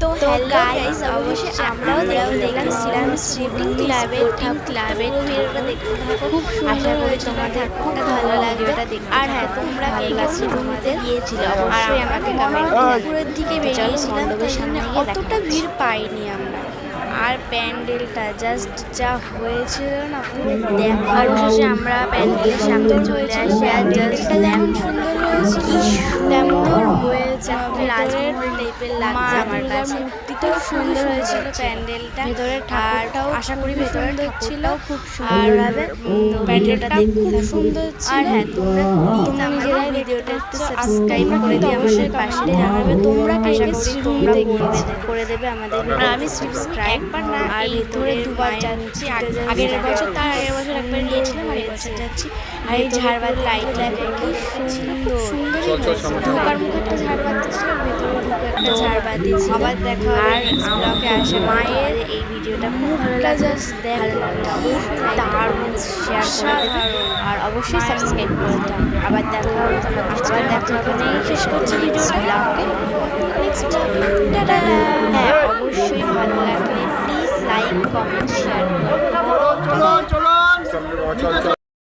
তো গাইস অবশ্যই আমরাও দেখলাম স্ট্রিমিং ক্লাবের ভিডিওটা দেখতে থাকো। খুব আশা করি তোমাদের খুব ভালো লাগবে। আর হ্যাঁ, তোমরা কে কাছে ঘুমাতে গিয়েছিলে অবশ্যই আমাকে কমেন্টে দুপুরের দিকে বেরিয়েছিলাম, মণ্ডপের সামনে অতটা ভিড় পাইনি আমরা। আর প্যান্ডেলটা জাস্ট যা হয়েছিল না পুরো দেখার। অবশেষে আমরা প্যান্ডেলের সামনে চলে আসি। আর জাস্ট যেমন সুন্দর হয়েছিল তেমন হয়েছে রাজমহল টাইপের লাগছে আমার কাছে। মূর্তিটাও সুন্দর হয়েছিল, প্যান্ডেলটা ভেতরের ঠাকুরটাও আশা করি ভেতরে ছিল খুব সুন্দর হবে। প্যান্ডেলটা খুব সুন্দর ছিল। আর হ্যাঁ, তোমরা প্লিজ আমার ভিডিওটা একটু সাবস্ক্রাইব করে দিয়ে আমাদের পাশে জানাবে তোমরা কে কে শ্রীভূমি করে দেবে আমাদের। আর আমি সাবস্ক্রাইব একবার না আর ভিতরে দুবার যাচ্ছি। আগের বছর তার আগের বছর একবার গিয়েছিলাম, আর এই বছর যাচ্ছি। আর এই ঝাড়বাতি লাইট দেখো কি সুন্দর সুন্দর। ঢোকার মুখে একটা ঝাড়বাতি ছিল, ভেতরে ঢুকে একটা ঝাড়বাতি ছিল। আবার দেখা আর ব্লগে আসে মায়ের এই ভিডিওটা খুব ভালো লাগে। জাস্ট দেখো দারুণ শেয়ার করে দেবে আর অবশ্যই সাবস্ক্রাইব করে দাও। আবার দেখা হবে শেষ করছি ভিডিওটা। নেক্সট ব্লগে টাটা। হ্যাঁ, অবশ্যই ভালো লাগলে প্লিজ লাইক কমেন্ট শেয়ার করো।